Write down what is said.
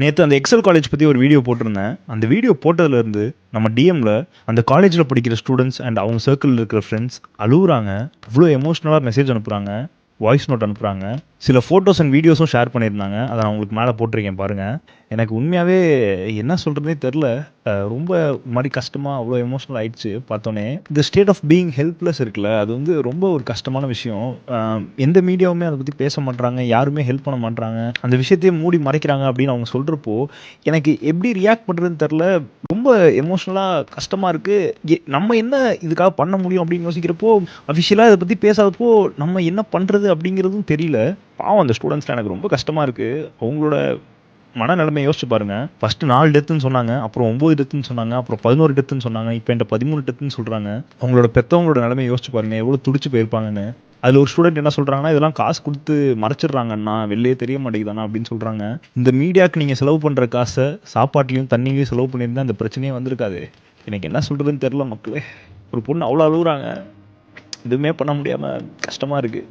நேற்று அந்த XL college பற்றி ஒரு வீடியோ போட்டிருந்தேன். அந்த வீடியோ போட்டதுலேருந்து நம்ம டிஎம்ல அந்த காலேஜில் படிக்கிற ஸ்டூடெண்ட்ஸ் அண்ட் அவங்க சர்க்கிளில் இருக்கிற ஃப்ரெண்ட்ஸ் அழுகுறாங்க. அவ்வளோ எமோஷ்னலாக மெசேஜ் அனுப்புகிறாங்க, வாய்ஸ் நோட் அனுப்புகிறாங்க. சில ஃபோட்டோஸ் அண்ட் வீடியோஸும் ஷேர் பண்ணியிருந்தாங்க. அதை நான் உங்களுக்கு மேலே போட்டிருக்கேன் பாருங்கள். எனக்கு உண்மையாகவே என்ன சொல்கிறதே தெரில. ரொம்ப மாதிரி கஷ்டமாக அவ்வளோ எமோஷ்னல் ஆயிடுச்சு பார்த்தோன்னே. இந்த ஸ்டேட் ஆஃப் பீயிங் ஹெல்ப்லெஸ் இருக்குல்ல, அது வந்து ரொம்ப ஒரு கஷ்டமான விஷயம். எந்த மீடியாவுமே அதை பற்றி பேச மாட்றாங்க, யாருமே ஹெல்ப் பண்ண மாட்றாங்க. அந்த விஷயத்தையே மூடி மறைக்கிறாங்க அப்படின்னு அவங்க சொல்கிறப்போ எனக்கு எப்படி ரியாக்ட் பண்ணுறதுன்னு தெரில. ரொம்ப எமோஷ்னலாக கஷ்டமாக இருக்குது. நம்ம என்ன இதுக்காக பண்ண முடியும் அப்படின்னு யோசிக்கிறப்போ, அஃபிஷியலாக இதை பற்றி பேசாதப்போ நம்ம என்ன பண்ணுறது அப்படிங்கிறதும் தெரியல. பாவம் அந்த ஸ்டூடெண்ட்ஸ்லாம் எனக்கு ரொம்ப கஷ்டமாக இருக்குது. அவங்களோட மனநிலைமை யோசிச்சு பாருங்க. ஃபர்ஸ்ட் 4 டெத்துன்னு சொன்னாங்க, அப்புறம் 9 டெத்துன்னு சொன்னாங்க, அப்புறம் 11 டெத்துன்னு சொன்னாங்க, இப்போ என்கிட்ட 13 டெத்துன்னு சொல்கிறாங்க. அவங்களோட பெற்றவங்களோட நிலைமை யோசிச்சு பாருங்க, எவ்வளோ துடிச்சு போயிருப்பாங்கன்னு. அதில் ஒரு ஸ்டூடெண்ட் என்ன சொல்கிறாங்கன்னா, இதெல்லாம் காசு கொடுத்து மறைச்சிடுறாங்கண்ணா, வெளியே தெரிய மாட்டேங்குதாண்ணா அப்படின்னு சொல்கிறாங்க. இந்த மீடியாவுக்கு நீங்கள் செலவு பண்ணுற காசை சாப்பாட்லையும் தண்ணிலையும் செலவு பண்ணியிருந்தா இந்த பிரச்சனையே வந்திருக்காது. எனக்கு என்ன சொல்கிறதுன்னு தெரில மக்களே. ஒரு பொண்ணு அவ்வளோ அழுகுறாங்க, எதுவுமே பண்ண முடியாமல் கஷ்டமாக இருக்குது.